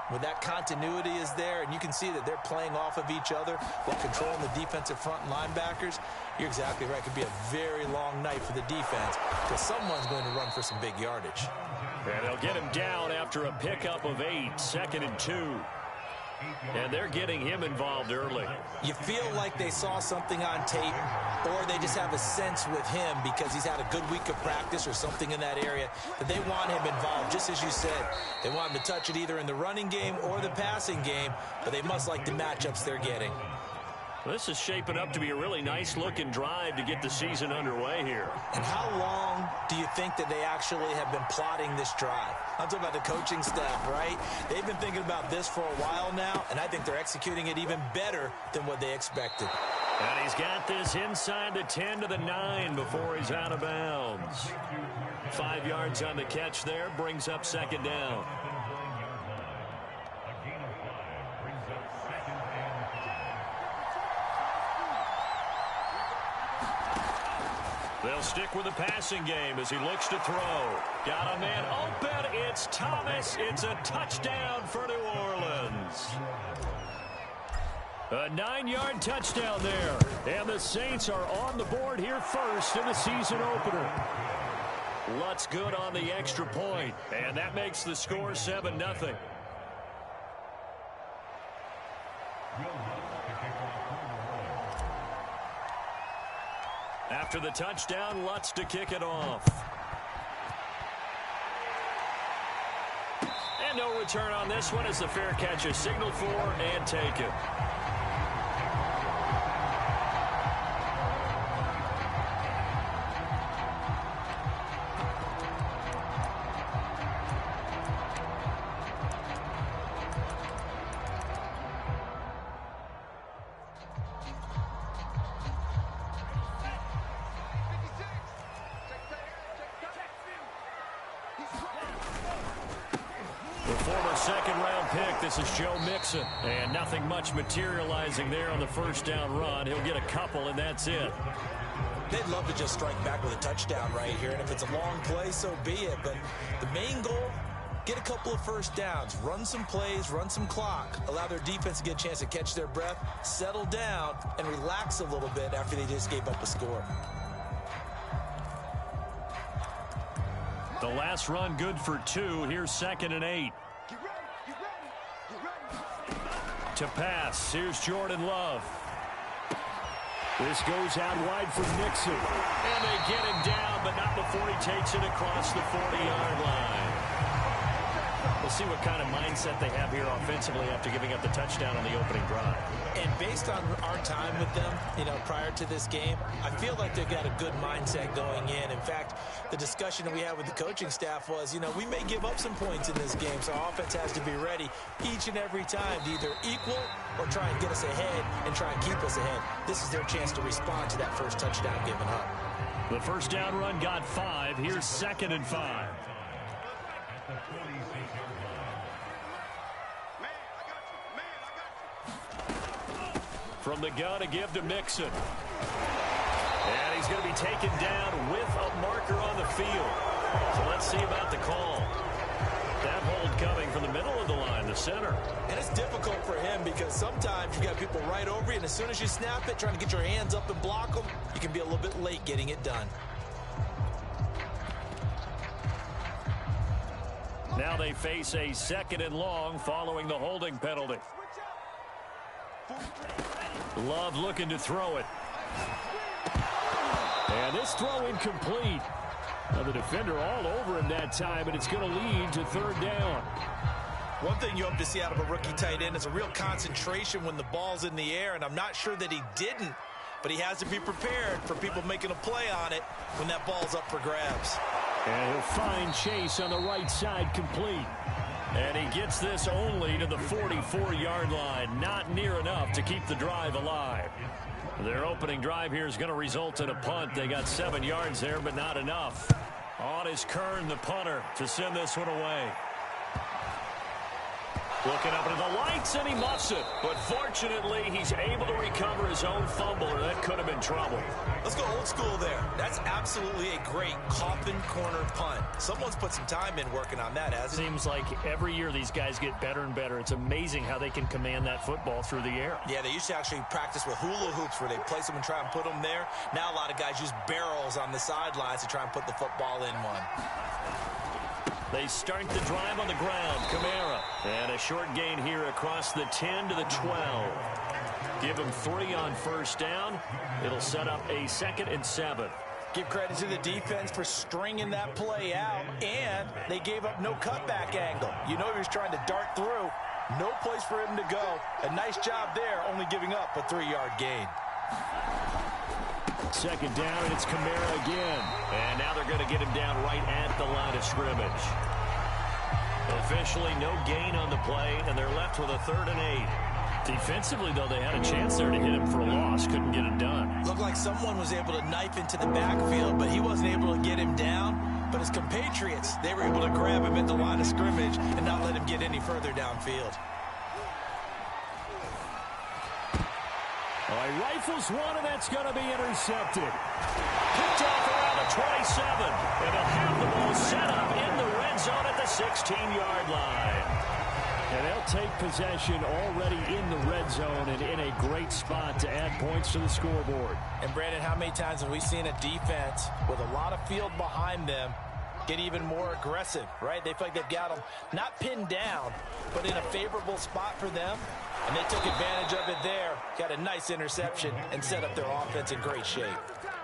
When that continuity is there and you can see that they're playing off of each other while controlling the defensive front and linebackers, you're exactly right. It could be a very long night for the defense because someone's going to run for some big yardage. And they'll get him down after a pickup of 8, 2nd and 2. And they're getting him involved early. You feel like they saw something on tape, or they just have a sense with him because he's had a good week of practice or something in that area that they want him involved. Just as you said, they want him to touch it either in the running game or the passing game, but they must like the matchups they're getting. This is shaping up to be a really nice-looking drive to get the season underway here. And how long do you think that they actually have been plotting this drive? I'm talking about the coaching staff, right? They've been thinking about this for a while now, and I think they're executing it even better than what they expected. And he's got this inside the 10 to the 9 before he's out of bounds. 5 yards on the catch there, brings up 2nd down. They'll stick with the passing game as he looks to throw. Got a man open. It's Thomas. It's a touchdown for New Orleans. A 9-yard touchdown there. And the Saints are on the board here first in the season opener. Lutz good on the extra point. And that makes the score 7-0. After the touchdown, Lutz to kick it off. And no return on this one as the fair catch is signaled for and taken. This is Joe Mixon, and nothing much materializing there on the first down run. He'll get a couple, and that's it. They'd love to just strike back with a touchdown right here, and if it's a long play, so be it. But the main goal, get a couple of first downs, run some plays, run some clock, allow their defense to get a chance to catch their breath, settle down, and relax a little bit after they just gave up a score. The last run good for 2. Here's 2nd and 8. To pass, here's Jordan Love. This goes out wide for Nixon. And they get him down, but not before he takes it across the 40-yard line. We'll see what kind of mindset they have here offensively after giving up the touchdown on the opening drive. And based on our time with them, prior to this game, I feel like they've got a good mindset going in. In fact, the discussion that we had with the coaching staff was, we may give up some points in this game, so our offense has to be ready each and every time to either equal or try and get us ahead and try and keep us ahead. This is their chance to respond to that first touchdown given up. The first down run got 5. Here's 2nd and 5. From the gun to give to Mixon. And he's going to be taken down with a marker on the field. So let's see about the call. That hold coming from the middle of the line, the center. And it's difficult for him because sometimes you got people right over you, and as soon as you snap it, trying to get your hands up and block them, you can be a little bit late getting it done. Now they face a 2nd and long following the holding penalty. Love looking to throw it. And this throw incomplete. Now the defender all over him that time, and it's going to lead to 3rd down. One thing you hope to see out of a rookie tight end is a real concentration when the ball's in the air, and I'm not sure that he didn't, but he has to be prepared for people making a play on it when that ball's up for grabs. And he'll find Chase on the right side complete. And he gets this only to the 44-yard line. Not near enough to keep the drive alive. Their opening drive here is going to result in a punt. They got 7 yards there, but not enough. On is Kern, the punter, to send this one away. Looking up into the lights, and he muffs it. But fortunately, he's able to recover his own fumble, or that could have been trouble. Let's go old school there. That's absolutely a great coffin corner punt. Someone's put some time in working on that, hasn't it? Seems like every year these guys get better and better. It's amazing how they can command that football through the air. Yeah, they used to actually practice with hula hoops where they place them and try and put them there. Now a lot of guys use barrels on the sidelines to try and put the football in one. They start the drive on the ground. Kamara. And a short gain here across the 10 to the 12. Give him 3 on first down. It'll set up a 2nd and 7. Give credit to the defense for stringing that play out, and they gave up no cutback angle. You know he was trying to dart through. No place for him to go. A nice job there, only giving up a 3-yard gain. 2nd down, and it's Kamara again. And now they're going to get him down right at the line of scrimmage. Officially no gain on the play, and they're left with a 3rd and 8. Defensively, though, they had a chance there to hit him for a loss. Couldn't get it done. Looked like someone was able to knife into the backfield, but he wasn't able to get him down. But his compatriots, they were able to grab him at the line of scrimmage and not let him get any further downfield. All right, rifles one, and that's going to be intercepted. Picked off around the 27. And they'll have the ball set up in the red zone at the 16-yard line. And they'll take possession already in the red zone and in a great spot to add points to the scoreboard. And, Brandon, how many times have we seen a defense with a lot of field behind them get even more aggressive, right? They feel like they've got them not pinned down, but in a favorable spot for them. And they took advantage of it there. Got a nice interception and set up their offense in great shape.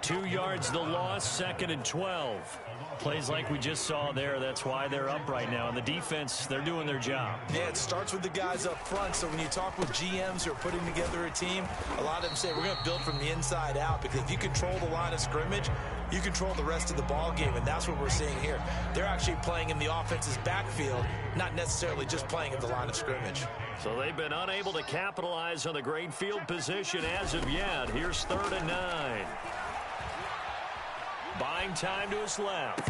2 yards the loss, 2nd and 12. Plays like we just saw there. That's why they're up right now. And the defense, they're doing their job. Yeah, it starts with the guys up front. So when you talk with GMs who are putting together a team, a lot of them say we're going to build from the inside out, because if you control the line of scrimmage, you control the rest of the ball game, and that's what we're seeing here. They're actually playing in the offense's backfield, not necessarily just playing at the line of scrimmage. So they've been unable to capitalize on the great field position as of yet. Here's 3rd and 9. Buying time to his left.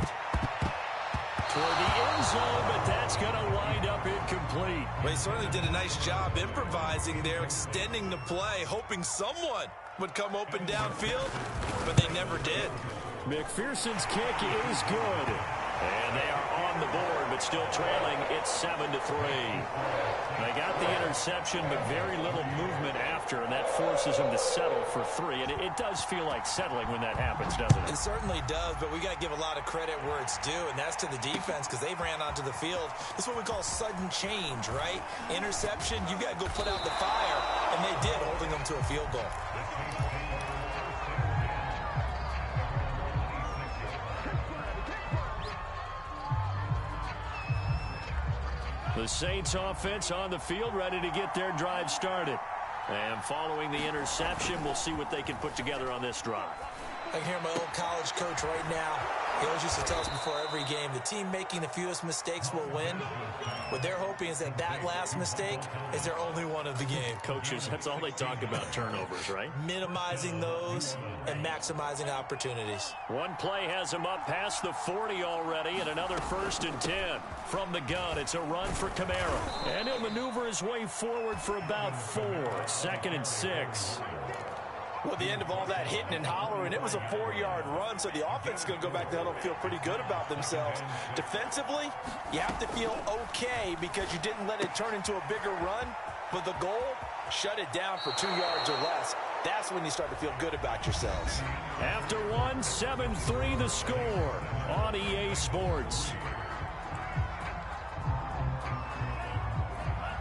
Toward the end zone, but that's going to wind up incomplete. Well, he certainly did a nice job improvising there, extending the play, hoping someone would come open downfield, but they never did. McPherson's kick is good. And they are on the board, but still trailing. It's 7-3. They got the interception, but very little movement after, and that forces them to settle for 3. And it does feel like settling when that happens, doesn't it? It certainly does, but we got to give a lot of credit where it's due, and that's to the defense, because they ran onto the field. This is what we call sudden change, right? Interception, you got to go put out the fire, and they did, holding them to a field goal. The Saints offense on the field, ready to get their drive started. And following the interception, we'll see what they can put together on this drive. I can hear my old college coach right now. He always used to tell us before every game, the team making the fewest mistakes will win. What they're hoping is that that last mistake is their only one of the game. Coaches, that's all they talk about, turnovers, right? Minimizing those and maximizing opportunities. One play has him up past the 40 already, and another 1st and 10. From the gun, it's a run for Kamara. And he'll maneuver his way forward for about 4. 2nd and 6. Well, at the end of all that hitting and hollering, it was a 4-yard run, so the offense is going to go back to huddle and feel pretty good about themselves. Defensively, you have to feel okay because you didn't let it turn into a bigger run, but the goal, shut it down for 2 yards or less. That's when you start to feel good about yourselves. After 1, 7-3 the score on EA Sports.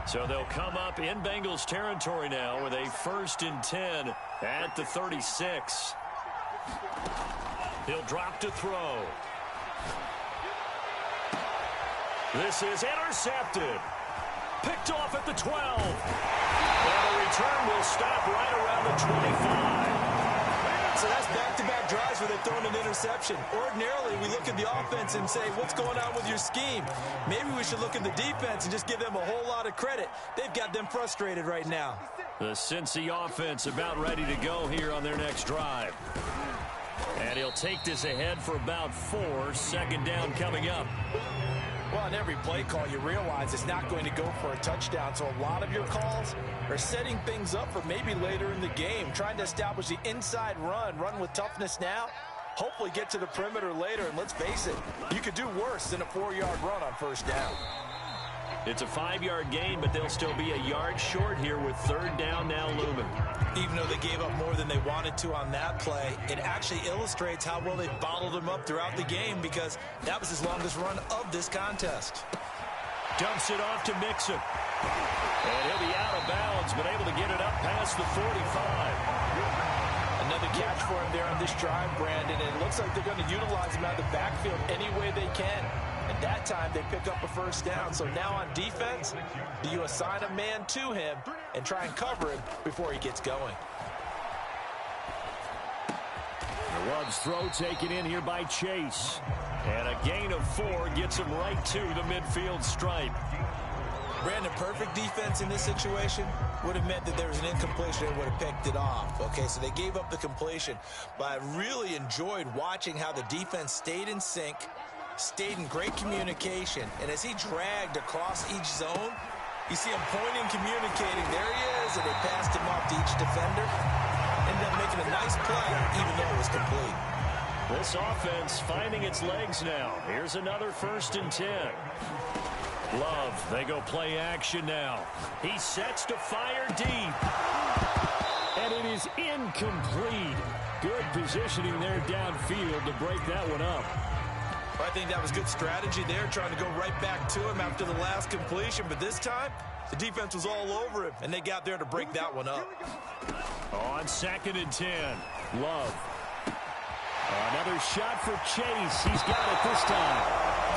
So they'll come up in Bengals territory now with a 1st and 10 at the 36. He'll drop to throw. This is intercepted. Picked off at the 12. And the return will stop right around the 25. So that's back-to-back drives where they've thrown an interception. Ordinarily, we look at the offense and say, what's going on with your scheme? Maybe we should look at the defense and just give them a whole lot of credit. They've got them frustrated right now. The Cincy offense about ready to go here on their next drive. And he'll take this ahead for about 4. 2nd down coming up. Well, in every play call, you realize it's not going to go for a touchdown, so a lot of your calls are setting things up for maybe later in the game, trying to establish the inside run with toughness now, hopefully get to the perimeter later, and let's face it, you could do worse than a 4-yard run on first down. It's a 5-yard gain, but they'll still be a yard short here with third down now looming. Even though they gave up more than they wanted to on that play, it actually illustrates how well they bottled them up throughout the game because that was his longest run of this contest. Dumps it off to Mixon. And he'll be out of bounds, but able to get it up past the 45. Another catch for him there on this drive, Brandon, and it looks like they're going to utilize him out of the backfield any way they can. At that time, they pick up a first down. So now on defense, do you assign a man to him and try and cover him before he gets going? Love's throw taken in here by Chase. And a gain of 4 gets him right to the midfield stripe. Brandon, perfect defense in this situation would have meant that there was an incompletion and would have picked it off. Okay, so they gave up the completion. But I really enjoyed watching how the defense stayed in sync, stayed in great communication, and as he dragged across each zone, you see him pointing, communicating. There he is, and they passed him off to each defender. Ended up making a nice play, even though it was complete. This offense finding its legs now. Here's another 1st and 10. Love, they go play action now. He sets to fire deep. And it is incomplete. Good positioning there downfield to break that one up. I think that was good strategy there, trying to go right back to him after the last completion. But this time, the defense was all over him, and they got there to break that one up. On 2nd and 10, Love. Another shot for Chase. He's got it this time.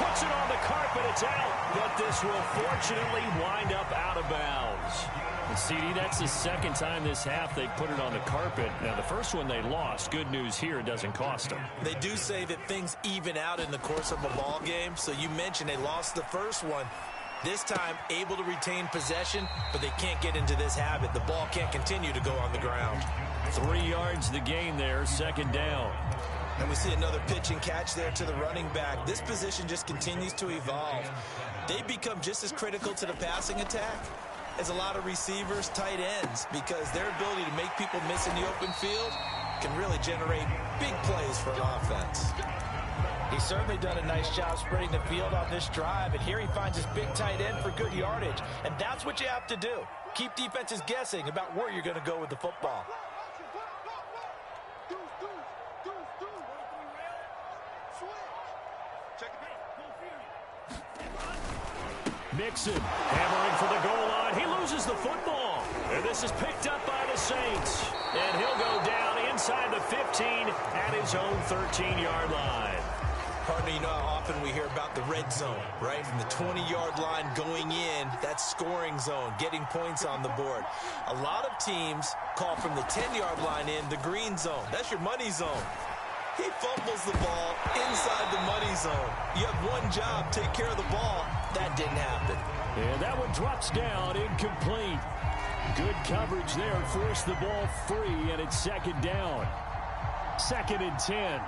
Puts it on the carpet. It's out. But this will fortunately wind up out of bounds. And CD, that's the second time this half they put it on the carpet. Now, the first one they lost. Good news here, it doesn't cost them. They do say that things even out in the course of a ball game. So you mentioned they lost the first one. This time, able to retain possession, but they can't get into this habit. The ball can't continue to go on the ground. 3 yards the gain there, 2nd down. And we see another pitch and catch there to the running back. This position just continues to evolve. They become just as critical to the passing attack as a lot of receivers, tight ends, because their ability to make people miss in the open field can really generate big plays for an offense. He's certainly done a nice job spreading the field on this drive, and here he finds his big tight end for good yardage. And that's what you have to do. Keep defenses guessing about where you're going to go with the football. Mixon hammering for the goal line. He loses the football. And this is picked up by the Saints. And he'll go down inside the 15 at his own 13-yard line. Pardon me, you know how often we hear about the red zone, right? From the 20-yard line going in, that's scoring zone, getting points on the board. A lot of teams call from the 10-yard line in the green zone. That's your money zone. He fumbles the ball inside the money zone. You have one job, take care of the ball. That didn't happen. And that one drops down, incomplete. Good coverage there, forced the ball free, and it's 2nd down. 2nd and 10.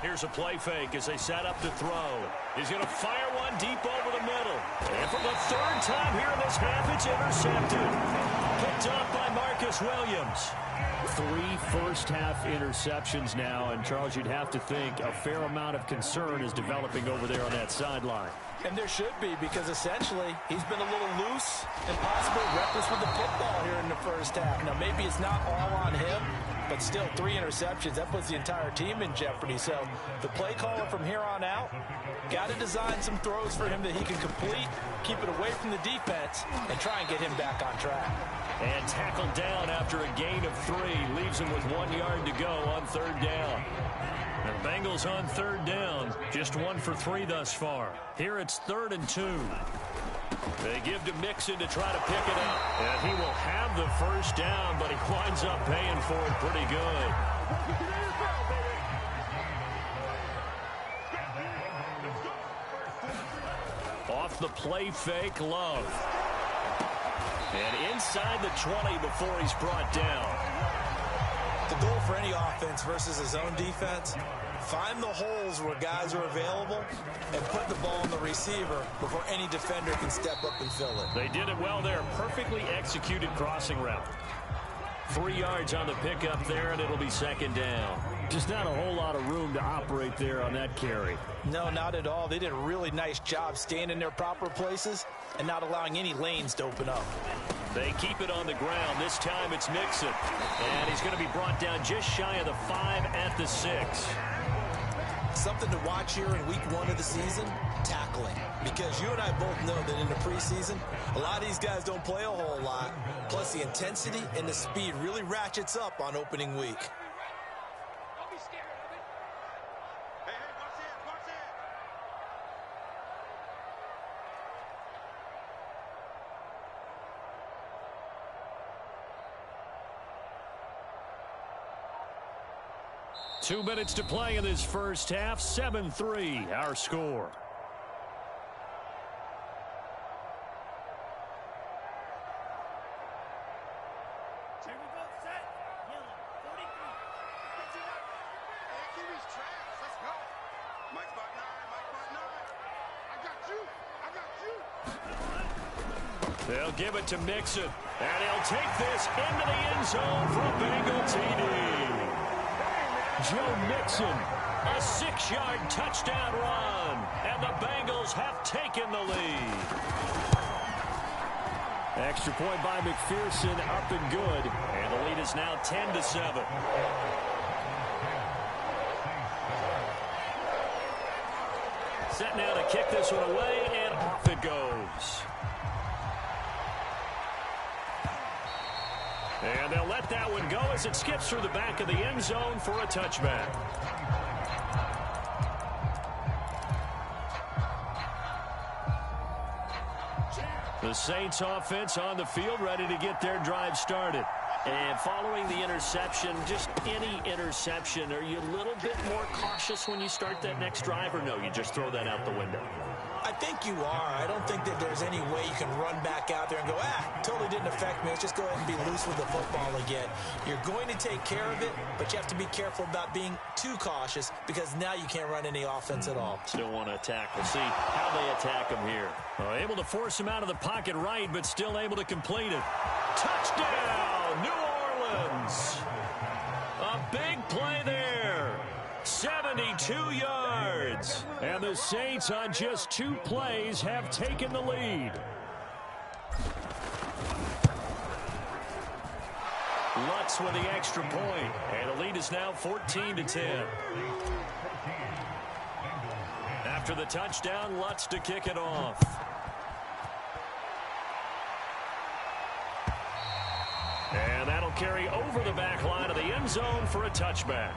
Here's a play fake as they set up to throw. He's going to fire one deep over the middle. And for the 3rd time here in this half, it's intercepted. Picked off by Marcus Williams. 3 first-half interceptions now, and Charles, you'd have to think a fair amount of concern is developing over there on that sideline. And there should be, because essentially he's been a little loose and possibly reckless with the football here in the first half. Now, maybe it's not all on him, but still 3 interceptions. That puts the entire team in jeopardy. So the play caller from here on out got to design some throws for him that he can complete, keep it away from the defense, and try and get him back on track. And tackled down after a gain of 3. Leaves him with 1 yard to go on 3rd down. The Bengals on 3rd down. Just 1 for 3 thus far. Here it's 3rd and 2. They give to Mixon to try to pick it up. And he will have the first down, but he winds up paying for it pretty good. Off the play fake, Love. And inside the 20 before he's brought down. goal for any offense versus a zone defense, find the holes where guys are available and put the ball on the receiver before any defender can step up and fill it. They did it well there. Perfectly executed crossing route. 3 yards on the pickup there, and it'll be second down. Just not a whole lot of room to operate there on that carry. No, not at all. They did a really nice job staying in their proper places and not allowing any lanes to open up. They keep it on the ground. This time it's Mixon. And he's going to be brought down just shy of the 5 at the 6. Something to watch here in week 1 of the season, tackling. Because you and I both know that in the preseason, a lot of these guys don't play a whole lot. Plus the intensity and the speed really ratchets up on opening week. 2 minutes to play in this first half. 7-3 our score. They'll give it to Mixon, and he'll take this into the end zone for a Bengal TD. Joe Mixon, a 6-yard touchdown run, and the Bengals have taken the lead. Extra point by McPherson, up and good, and the lead is now 10-7. Set now to kick this one away, and off it goes. And they'll let that one go as it skips through the back of the end zone for a touchback. The Saints offense on the field, ready to get their drive started. And following the interception, just any interception, are you a little bit more cautious when you start that next drive, or no, you just throw that out the window? I think you are. I don't think that there's any way you can run back out there and go, totally didn't affect me. Let's just go ahead and be loose with the football again. You're going to take care of it, but you have to be careful about being too cautious because now you can't run any offense at all. Still want to attack. We'll see how they attack him here. Able to force him out of the pocket right, but still able to complete it. Touchdown, New Orleans. A big play there. 72 yards. And the Saints on just 2 plays have taken the lead. Lutz with the extra point. And the lead is now 14-10. After the touchdown, Lutz to kick it off. And that'll carry over the back line of the end zone for a touchback.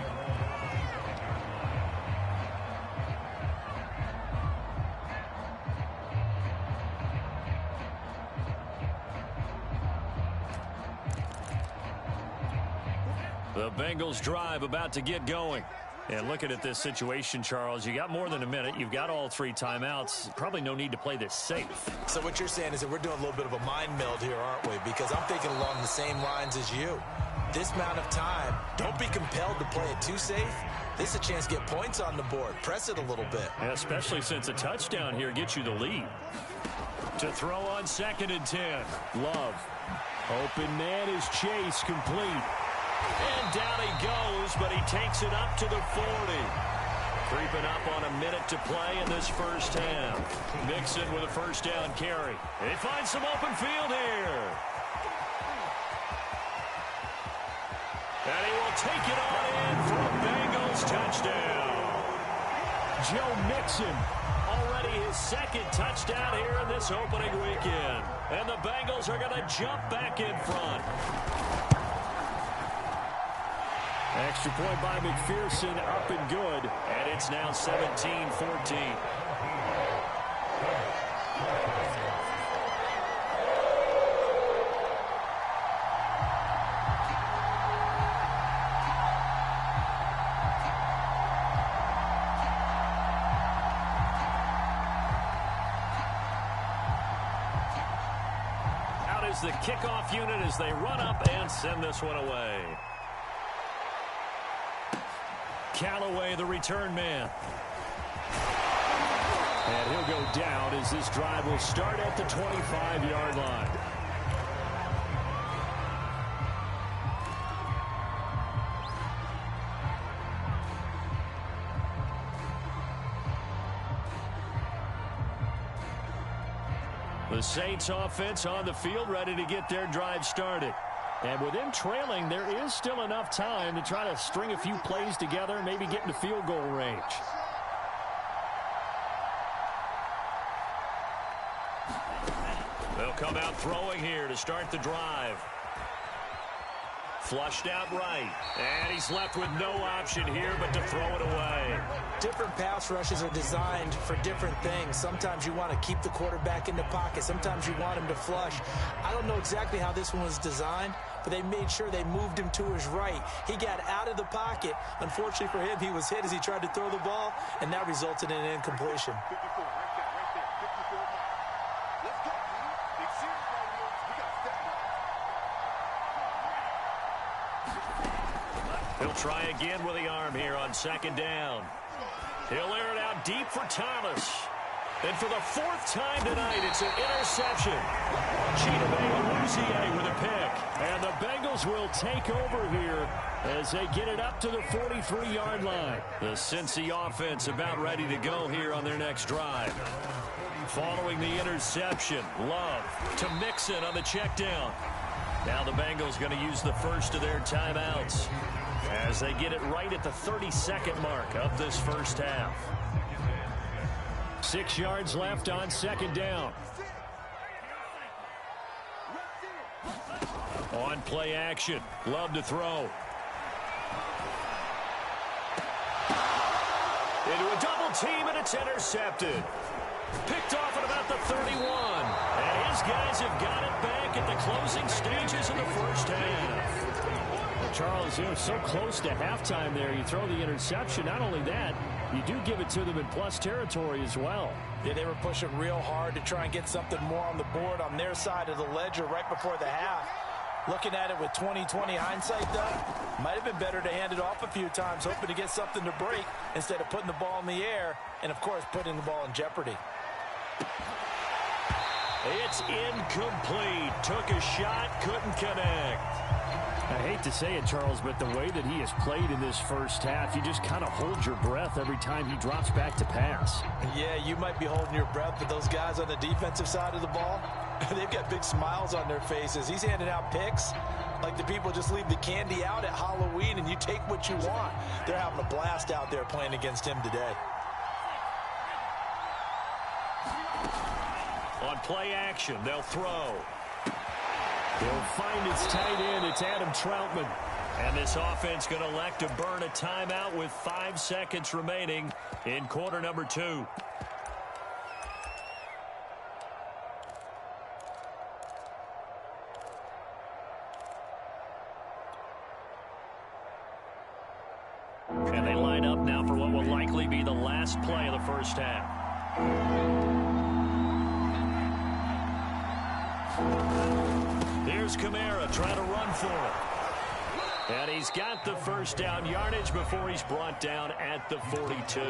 The Bengals drive about to get going. And looking at this situation, Charles, you got more than a minute. You've got all 3 timeouts. Probably no need to play this safe. So what you're saying is that we're doing a little bit of a mind meld here, aren't we? Because I'm thinking along the same lines as you. This amount of time, don't be compelled to play it too safe. This is a chance to get points on the board. Press it a little bit. Yeah, especially since a touchdown here gets you the lead. To throw on 2nd and 10. Love. Open man is Chase, complete. And down he goes, but he takes it up to the 40. Creeping up on a minute to play in this first half. Mixon with a first down carry. They find some open field here. And he will take it on in for a Bengals touchdown. Joe Mixon, already his 2nd touchdown here in this opening weekend. And the Bengals are going to jump back in front. Extra point by McPherson, up and good. And it's now 17-14. Out is the kickoff unit as they run up and send this one away. Callaway, the return man. And he'll go down as this drive will start at the 25-yard line. The Saints offense on the field, ready to get their drive started. And with them trailing, there is still enough time to try to string a few plays together, maybe get into field goal range. They'll come out throwing here to start the drive. Flushed out right. And he's left with no option here but to throw it away. Different pass rushes are designed for different things. Sometimes you want to keep the quarterback in the pocket. Sometimes you want him to flush. I don't know exactly how this one was designed, but they made sure they moved him to his right. He got out of the pocket. Unfortunately for him, he was hit as he tried to throw the ball, and that resulted in an incompletion. He'll try again with the arm here on second down. He'll air it out deep for Thomas. And for the fourth time tonight, it's an interception. Chidobe with a pick. And the Bengals will take over here as they get it up to the 43-yard line. The Cincy offense about ready to go here on their next drive. Following the interception, Love to Mixon on the check down. Now the Bengals going to use the first of their timeouts as they get it right at the 32nd mark of this first half. 6 yards left on second down. On play action, Love to throw. Into a double team, and it's intercepted. Picked off at about the 31. And his guys have got it back at the closing stages of the first half. Charles, you're so close to halftime there. You throw the interception. Not only that, you do give it to them in plus territory as well. Yeah, they were pushing real hard to try and get something more on the board on their side of the ledger right before the half. Looking at it with 20/20 hindsight, though, might have been better to hand it off a few times, hoping to get something to break instead of putting the ball in the air and, of course, putting the ball in jeopardy. It's incomplete. Took a shot, couldn't connect. I hate to say it, Charles, but the way that he has played in this first half, you just kind of hold your breath every time he drops back to pass. Yeah, you might be holding your breath, but those guys on the defensive side of the ball, they've got big smiles on their faces. He's handing out picks like the people just leave the candy out at Halloween and you take what you want. They're having a blast out there playing against him today. On play action, they'll throw. He'll find its tight end. It's Adam Troutman. And this offense going to elect to burn a timeout with 5 seconds remaining in quarter number 2. And they line up now for what will likely be the last play of the first half. Here's Kamara trying to run for it. And he's got the first down yardage before he's brought down at the 42.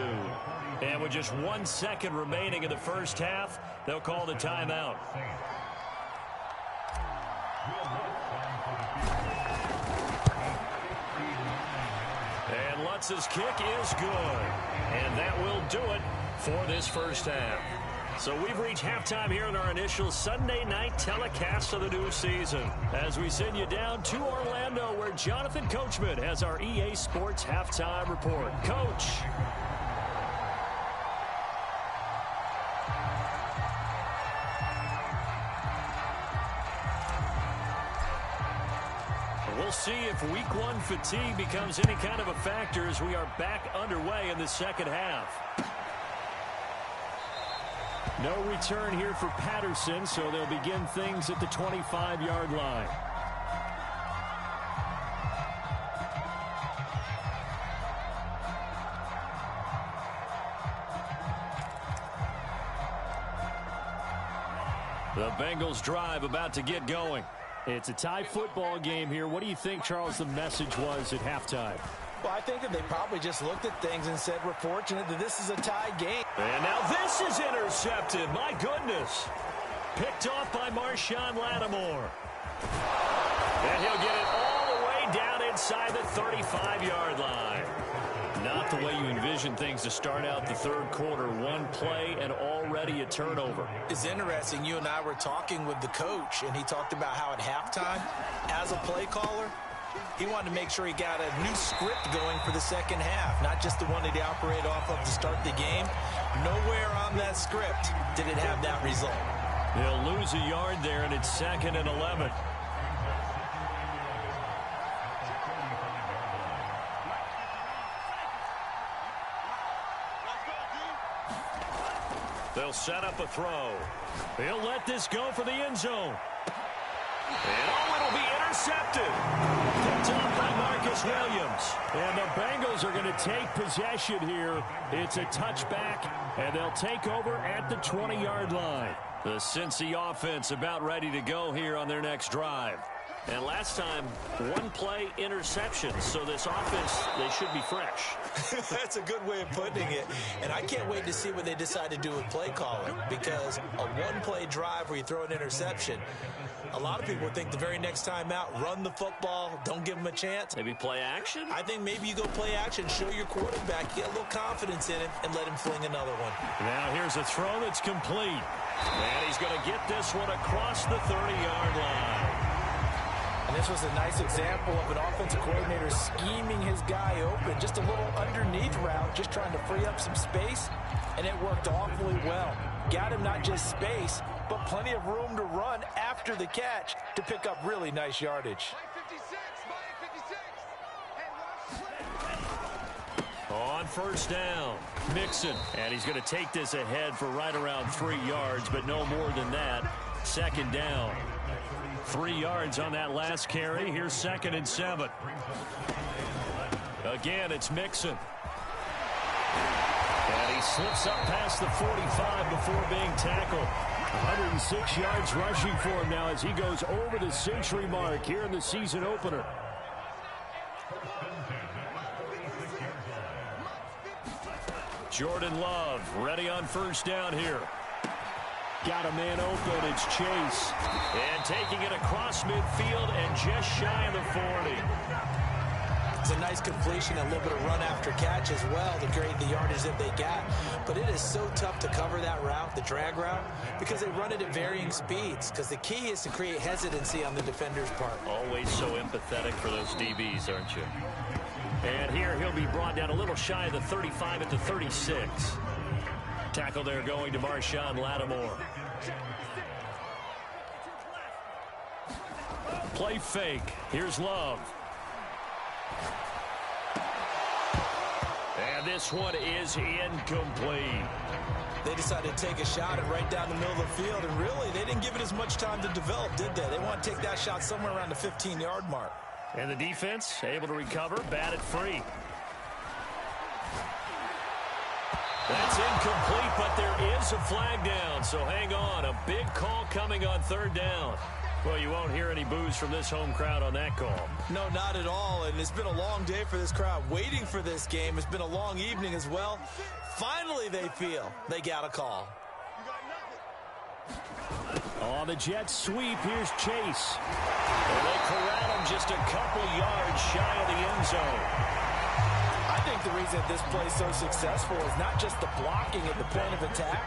And with just 1 second remaining in the first half, they'll call the timeout. And Lutz's kick is good. And that will do it for this first half. So we've reached halftime here in our initial Sunday night telecast of the new season as we send you down to Orlando where Jonathan Coachman has our EA Sports halftime report. Coach. We'll see if week 1 fatigue becomes any kind of a factor as we are back underway in the second half. No return here for Patterson, so they'll begin things at the 25-yard line. The Bengals drive about to get going. It's a tie football game here. What do you think, Charles, the message was at halftime? Well, I think that they probably just looked at things and said, we're fortunate that this is a tie game. And now this is intercepted. My goodness. Picked off by Marshawn Lattimore. And he'll get it all the way down inside the 35-yard line. Not the way you envision things to start out the third quarter. One play and already a turnover. It's interesting. You and I were talking with the coach, and he talked about how at halftime, as a play caller, he wanted to make sure he got a new script going for the second half, not just the one that he operated off of to start the game. Nowhere on that script did it have that result. He'll lose a yard there, and it's 2nd and 11. They'll set up a throw. He'll let this go for the end zone. And it'll be intercepted. Picked up by Marcus Williams. And the Bengals are going to take possession here. It's a touchback, and they'll take over at the 20-yard line. The Cincy offense about ready to go here on their next drive. And last time, one play interception. So this offense, they should be fresh. That's a good way of putting it. And I can't wait to see what they decide to do with play calling, because a one-play drive where you throw an interception, a lot of people think the very next time out, run the football, don't give them a chance. Maybe play action? I think maybe you go play action, show your quarterback, get a little confidence in him, and let him fling another one. Now here's a throw that's complete. And he's going to get this one across the 30-yard line. And this was a nice example of an offensive coordinator scheming his guy open. Just a little underneath route, just trying to free up some space, and it worked awfully well. Got him not just space, but plenty of room to run after the catch to pick up really nice yardage. On first down, Mixon. And he's going to take this ahead for right around 3 yards, but no more than that. 2nd down. 3 yards on that last carry. Here's 2nd and 7. Again, it's Mixon. And he slips up past the 45 before being tackled. 106 yards rushing for him now as he goes over the century mark here in the season opener. Jordan Love ready on first down here. Got a man open. It's Chase. And taking it across midfield and just shy of the 40. It's a nice completion, a little bit of run after catch as well to create the yardage that they got. But it is so tough to cover that route, the drag route, because they run it at varying speeds. Because the key is to create hesitancy on the defender's part. Always so empathetic for those DBs, aren't you? And here he'll be brought down a little shy of the 35 at the 36. Tackle there going to Marshawn Lattimore. Play fake. Here's Love. And this one is incomplete. They decided to take a shot at right down the middle of the field, and really, they didn't give it as much time to develop, did they? They want to take that shot somewhere around the 15-yard mark. And the defense able to recover, bat it free. That's incomplete, but there is a flag down, so hang on. A big call coming on 3rd down. Well, you won't hear any boos from this home crowd on that call. No, not at all, and it's been a long day for this crowd waiting for this game. It's been a long evening as well. Finally, they feel they got a call. On the jet sweep, here's Chase. And they corral him just a couple yards shy of the end zone. I think the reason this play is so successful is not just the blocking at the point of attack,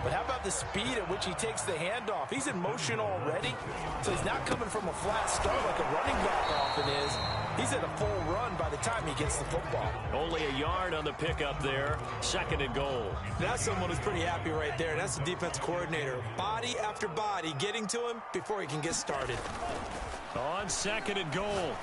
but how about the speed at which he takes the handoff? He's in motion already, so he's not coming from a flat start like a running back often is. He's at a full run by the time he gets the football. Only a yard on the pickup there. 2nd and goal. That's someone who's pretty happy right there. That's the defense coordinator. Body after body getting to him before he can get started. On 2nd and goal.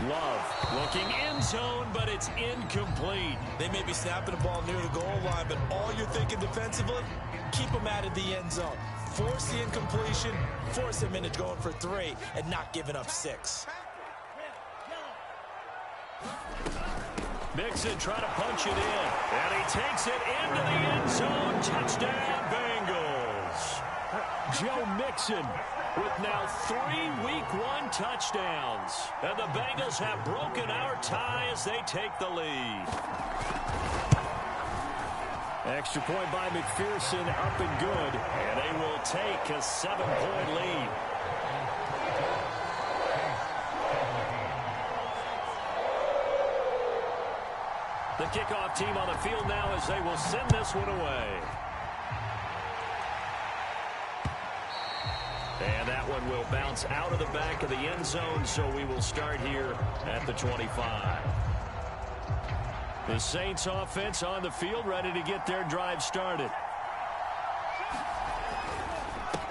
Love looking end zone, but it's incomplete. They may be snapping the ball near the goal line, but all you're thinking defensively, keep them out of the end zone. Force the incompletion, force him into going for 3, and not giving up 6. Mixon trying to punch it in. And he takes it into the end zone. Touchdown, Bengals. Joe Mixon with now 3 Week 1 touchdowns. And the Bengals have broken our tie as they take the lead. Extra point by McPherson, up and good. And they will take a 7-point lead. The kickoff team on the field now as they will send this one away. And that one will bounce out of the back of the end zone, so we will start here at the 25. The Saints offense on the field, ready to get their drive started.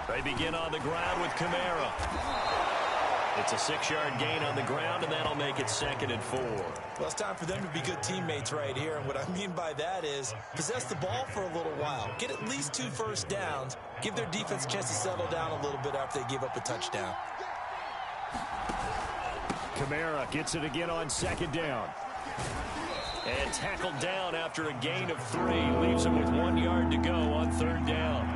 They begin on the ground with Kamara. It's a 6-yard gain on the ground, and that'll make it 2nd and 4. Well, it's time for them to be good teammates right here. And what I mean by that is possess the ball for a little while. Get at least 2 first downs. Give their defense a chance to settle down a little bit after they give up a touchdown. Kamara gets it again on 2nd down. And tackled down after a gain of 3. Leaves him with 1 yard to go on 3rd down.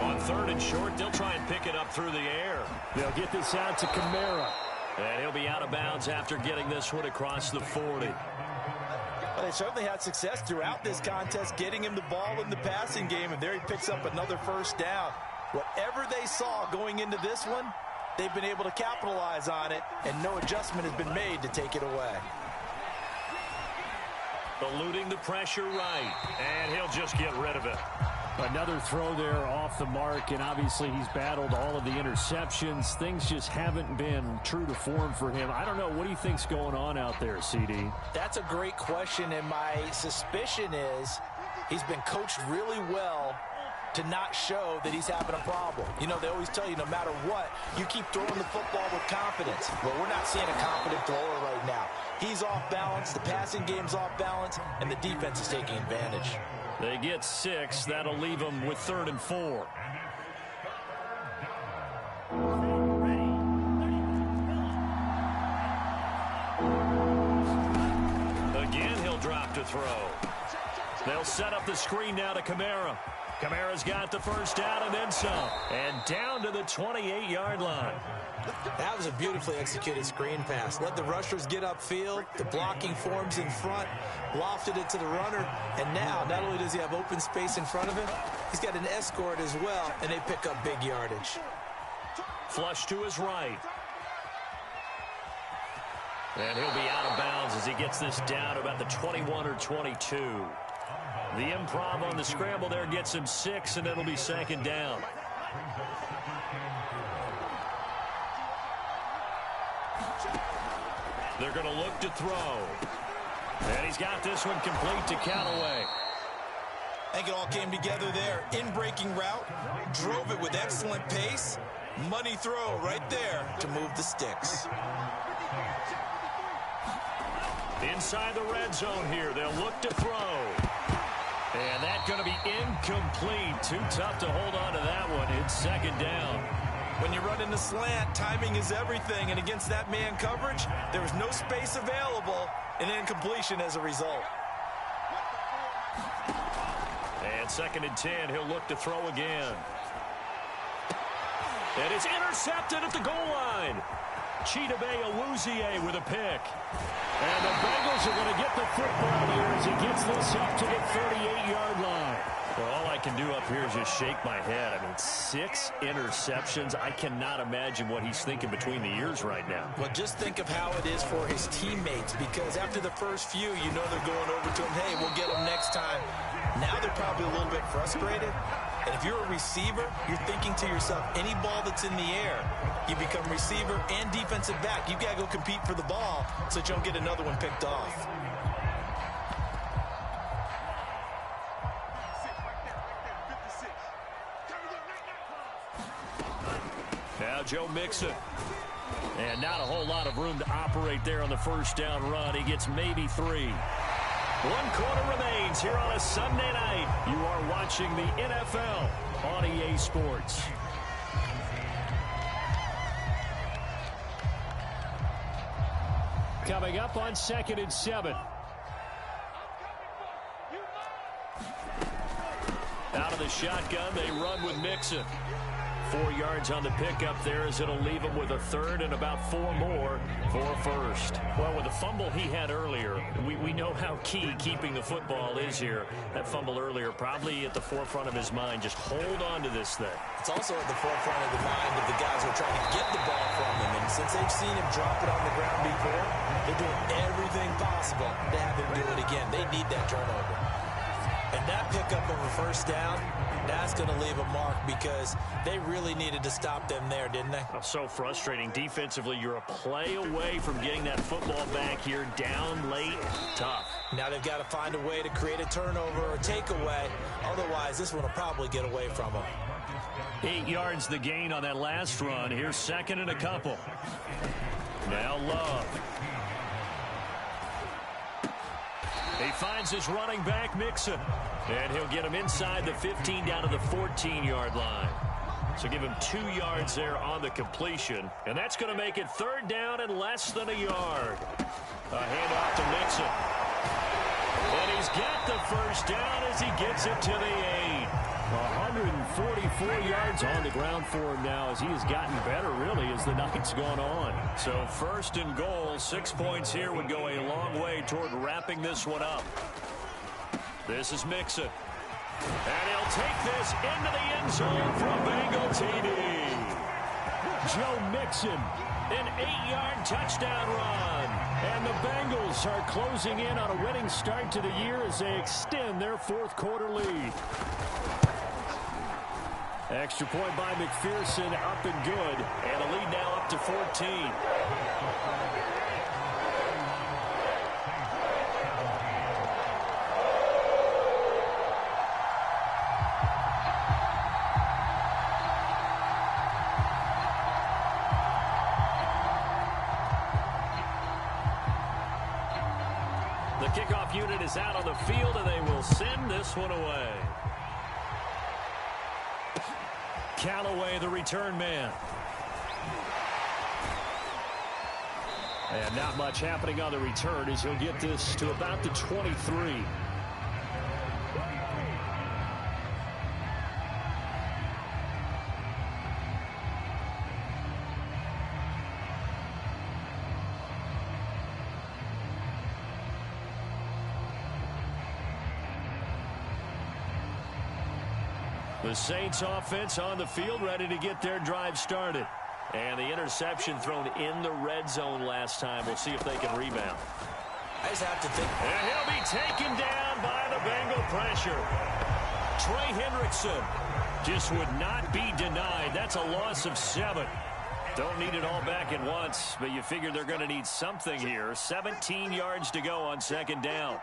On 3rd and short, they'll try and pick it up through the air. They'll get this out to Kamara. And he'll be out of bounds after getting this one across the 40. Well, they certainly had success throughout this contest, getting him the ball in the passing game, and there he picks up another first down. Whatever they saw going into this one, they've been able to capitalize on it, and no adjustment has been made to take it away. Eluding the pressure right, and he'll just get rid of it. Another throw there off the mark, and obviously he's battled all of the interceptions. Things just haven't been true to form for him. I don't know. What do you think's going on out there, CD? That's a great question, and my suspicion is he's been coached really well to not show that he's having a problem. You know, they always tell you no matter what, you keep throwing the football with confidence. Well, we're not seeing a confident thrower right now. He's off balance, the passing game's off balance, and the defense is taking advantage. They get 6. That'll leave them with 3rd and 4. Again, he'll drop to throw. They'll set up the screen now to Kamara. Kamara's got the first down and then some. And down to the 28-yard line. That was a beautifully executed screen pass. Let the rushers get upfield. The blocking forms in front. Lofted it to the runner. And now, not only does he have open space in front of him, he's got an escort as well, and they pick up big yardage. Flush to his right. And he'll be out of bounds as he gets this down to about the 21 or 22. The improv on the scramble there gets him 6, and it'll be 2nd down. They're going to look to throw. And he's got this one complete to Callaway. I think it all came together there. In-breaking route, drove it with excellent pace. Money throw right there to move the sticks. Inside the red zone here, they'll look to throw. And that's going to be incomplete. Too tough to hold on to that one. It's 2nd down. When you run in the slant, timing is everything. And against that man coverage, there was no space available. And incompletion as a result. And 2nd and 10, he'll look to throw again. And it's intercepted at the goal line. Chidobe Awuzie with a pick. And the Bengals are going to get the football here as he gets this up to the 38-yard line. Well, all I can do up here is just shake my head. I mean, 6 interceptions. I cannot imagine what he's thinking between the ears right now. Well, just think of how it is for his teammates, because after the first few, you know they're going over to him, hey, we'll get him next time. Now they're probably a little bit frustrated. And if you're a receiver, you're thinking to yourself, any ball that's in the air, you become receiver and defensive back. You've got to go compete for the ball so that you don't get another one picked off. Now Joe Mixon. And not a whole lot of room to operate there on the first down run. He gets maybe 3. 1 quarter remains here on a Sunday night. You are watching the NFL on EA Sports. Coming up on 2nd and 7. Out of the shotgun, they run with Mixon. 4 yards on the pickup there as it'll leave him with a third and about 4 more for a first. Well, with the fumble he had earlier, we know how key keeping the football is here. That fumble earlier probably at the forefront of his mind. Just hold on to this thing. It's also at the forefront of the mind of the guys who are trying to get the ball from him. And since they've seen him drop it on the ground before, they're doing everything possible to have him do it again. They need that turnover. And that pickup of a first down, that's going to leave a mark because they really needed to stop them there, didn't they? Oh, so frustrating. Defensively, you're a play away from getting that football back here down late. Tough. Now they've got to find a way to create a turnover or takeaway. Otherwise, this one will probably get away from them. 8 yards the gain on that last run. Here's second and a couple. Now Love. He finds his running back, Mixon. And he'll get him inside the 15 down to the 14-yard line. So give him 2 yards there on the completion. And that's going to make it third down and less than a yard. A handoff to Mixon. And he's got the first down as he gets it to the 8. 144 yards on the ground for him now as he has gotten better, really, as the night's gone on. So first and goal, 6 points here would go a long way toward wrapping this one up. This is Mixon. And he'll take this into the end zone for a Bengal TD. Joe Mixon, an 8-yard touchdown run. And the Bengals are closing in on a winning start to the year as they extend their fourth quarter lead. Extra point by McPherson, up and good. And a lead now up to 14. The kickoff unit is out on the field, and they will send this one away. Callaway, the return man. And not much happening on the return as he'll get this to about the 23. The Saints offense on the field, ready to get their drive started. And the interception thrown in the red zone last time. We'll see if they can rebound. I just have to think. And he'll be taken down by the Bengal pressure. Trey Hendrickson just would not be denied. That's a loss of 7. Don't need it all back at once, but you figure they're going to need something here. 17 yards to go on second down.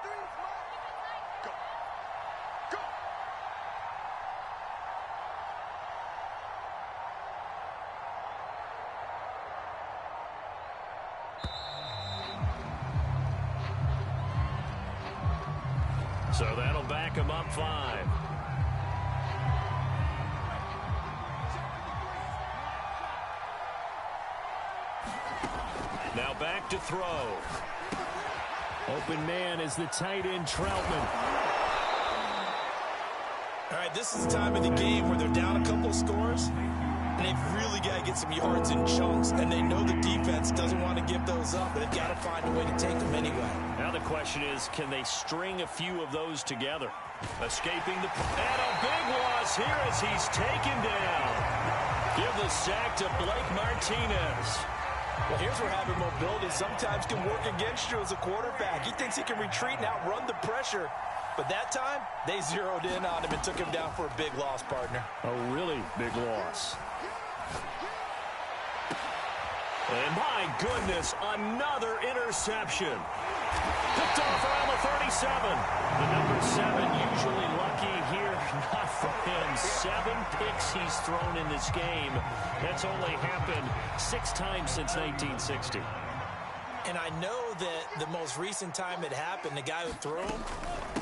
So that'll back him up 5. Now back to throw. Open man is the tight end, Troutman. All right, this is the time of the game where they're down a couple of scores, and they've really got to get some yards in chunks, and they know the defense doesn't want to give those up, but they've got to find a way to take them anyway. Now the question is, can they string a few of those together? Escaping the... And a big loss here as he's taken down. Give the sack to Blake Martinez. Well, here's where having mobility sometimes can work against you as a quarterback. He thinks he can retreat and outrun the pressure. But that time, they zeroed in on him and took him down for a big loss, partner. A really big loss. And my goodness, another interception. Picked off around the 37. The number 7 usually lucky here. Not for him. 7 picks he's thrown in this game. That's only happened 6 times since 1960. And I know that the most recent time it happened, the guy who threw him,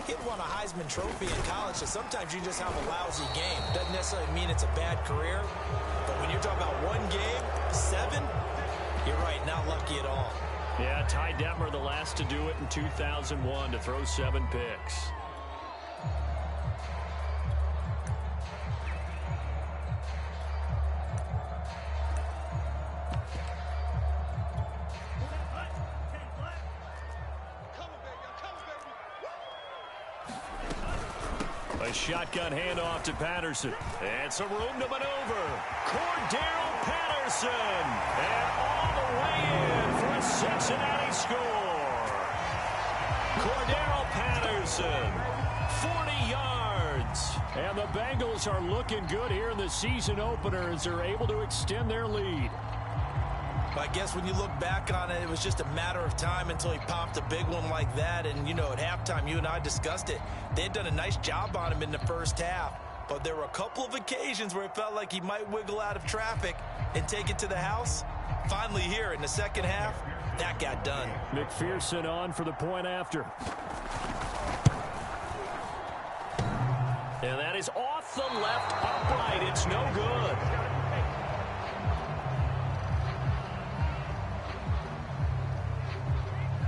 he won a Heisman Trophy in college, so sometimes you just have a lousy game. Doesn't necessarily mean it's a bad career, but when you're talking about one game, 7, you're right, not lucky at all. Yeah, Ty Detmer, the last to do it in 2001, to throw 7 picks. A shotgun handoff to Patterson. And some room to maneuver. Cordero Patterson. And all the way in for a Cincinnati score. Cordero Patterson, 40 yards. And the Bengals are looking good here in the season opener as they're able to extend their lead. I guess when you look back on it, it was just a matter of time until he popped a big one like that. And, you know, at halftime, you and I discussed it. They had done a nice job on him in the first half. But there were a couple of occasions where it felt like he might wiggle out of traffic and take it to the house. Finally here in the second half, that got done. McPherson on for the point after. And that is off the left upright. It's no good.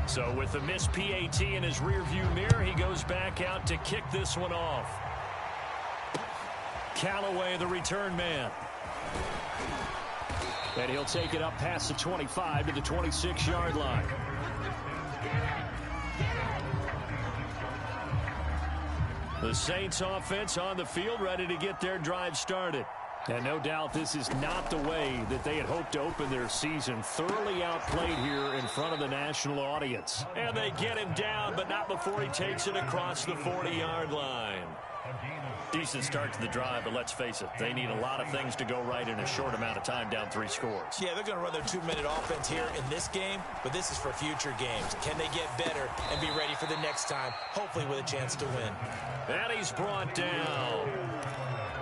So with the missed PAT in his rearview mirror, he goes back out to kick this one off. Callaway, the return man. And he'll take it up past the 25 to the 26-yard line. The Saints offense on the field, ready to get their drive started. And no doubt this is not the way that they had hoped to open their season. Thoroughly outplayed here in front of the national audience. And they get him down, but not before he takes it across the 40-yard line. Decent start to the drive, but let's face it, they need a lot of things to go right in a short amount of time, down 3 scores. Yeah, they're going to run their 2-minute offense here in this game, but this is for future games. Can they get better and be ready for the next time, hopefully with a chance to win? And he's brought down.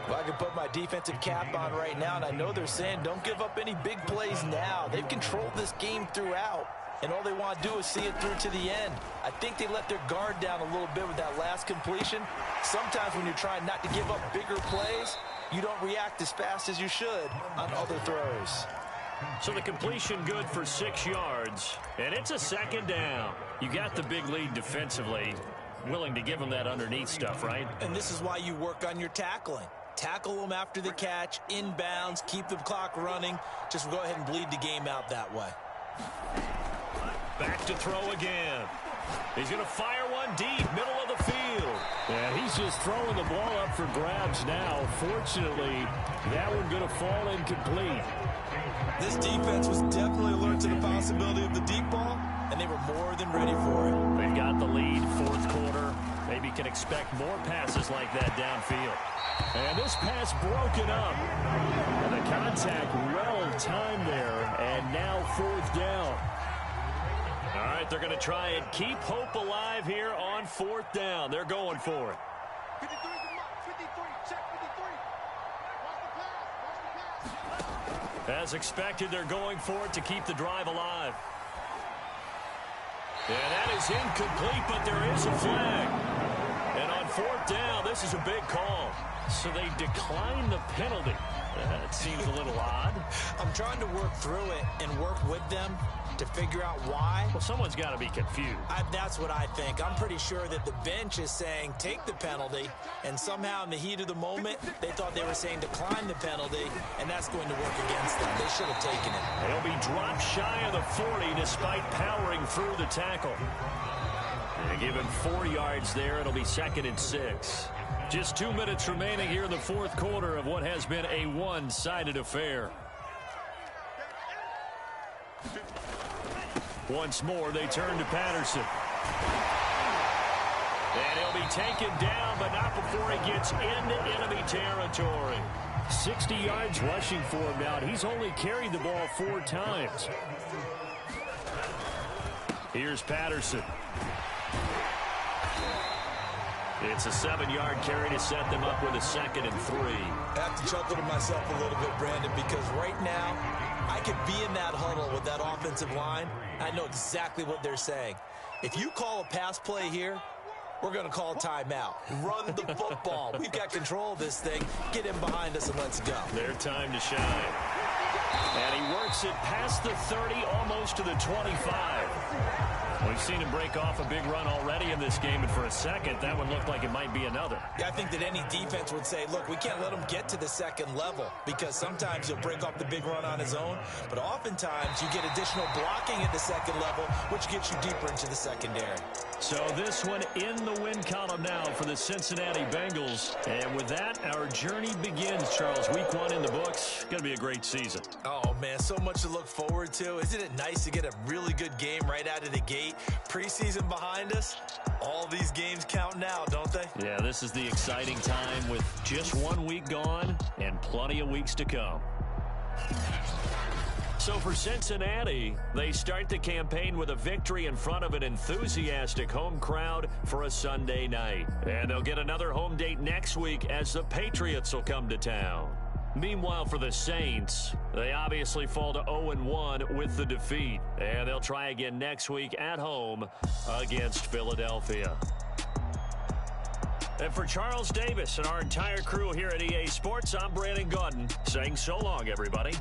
Well, I can put my defensive cap on right now, and I know they're saying don't give up any big plays now. They've controlled this game throughout, and all they want to do is see it through to the end. I think they let their guard down a little bit with that last completion. Sometimes when you're trying not to give up bigger plays, you don't react as fast as you should on other throws. So the completion good for 6 yards, and it's a second down. You got the big lead defensively, willing to give them that underneath stuff, right? And this is why you work on your tackling. Tackle them after the catch, inbounds, keep the clock running. Just go ahead and bleed the game out that way. Back to throw again. He's going to fire one deep, middle of the field. And he's just throwing the ball up for grabs now. Fortunately, that one going to fall incomplete. This defense was definitely alert to the possibility of the deep ball, and they were more than ready for it. They've got the lead, 4th quarter. Maybe can expect more passes like that downfield. And this pass broken up. And the contact well timed there. And now 4th down. All right, they're going to try and keep hope alive here on 4th down. They're going for it. 53, check 53. Watch the pass. As expected, they're going for it to keep the drive alive. And that is incomplete, but there is a flag. And on 4th down, this is a big call. So they decline the penalty. That seems a little odd. I'm trying to work through it and work with them to figure out why. Well, someone's got to be confused. That's what I think. I'm pretty sure that the bench is saying take the penalty, and somehow in the heat of the moment, they thought they were saying decline the penalty, and that's going to work against them. They should have taken it. They'll be dropped shy of the 40 despite powering through the tackle. And given 4 yards there, it'll be 2nd and 6. Just 2 minutes remaining here in the 4th quarter of what has been a one-sided affair. Once more, they turn to Patterson. And he'll be taken down, but not before he gets into enemy territory. 60 yards rushing for him now. He's only carried the ball 4 times. Here's Patterson. It's a 7-yard carry to set them up with a 2nd and 3. I have to chuckle to myself a little bit, Brandon, because right now, I could be in that huddle with that offensive line. I know exactly what they're saying. If you call a pass play here, we're going to call a timeout. Run the football. We've got control of this thing. Get in behind us and let's go. Their time to shine. And he works it past the 30, almost to the 25. Well, We've seen him break off a big run already in this game, and for a second, that one looked like it might be another. Yeah, I think that any defense would say, look, we can't let him get to the second level because sometimes he'll break off the big run on his own, but oftentimes you get additional blocking at the second level, which gets you deeper into the secondary. So this one in the win column now for the Cincinnati Bengals. And with that, our journey begins, Charles. Week 1 in the books. Going to be a great season. Oh, man, so much to look forward to. Isn't it nice to get a really good game right out of the gate? Preseason behind us. All these games count now, don't they? Yeah, this is the exciting time with just 1 week gone and plenty of weeks to come. So for Cincinnati, they start the campaign with a victory in front of an enthusiastic home crowd for a Sunday night. And they'll get another home date next week as the Patriots will come to town. Meanwhile, for the Saints, they obviously fall to 0-1 with the defeat. And they'll try again next week at home against Philadelphia. And for Charles Davis and our entire crew here at EA Sports, I'm Brandon Gaudin saying so long, everybody.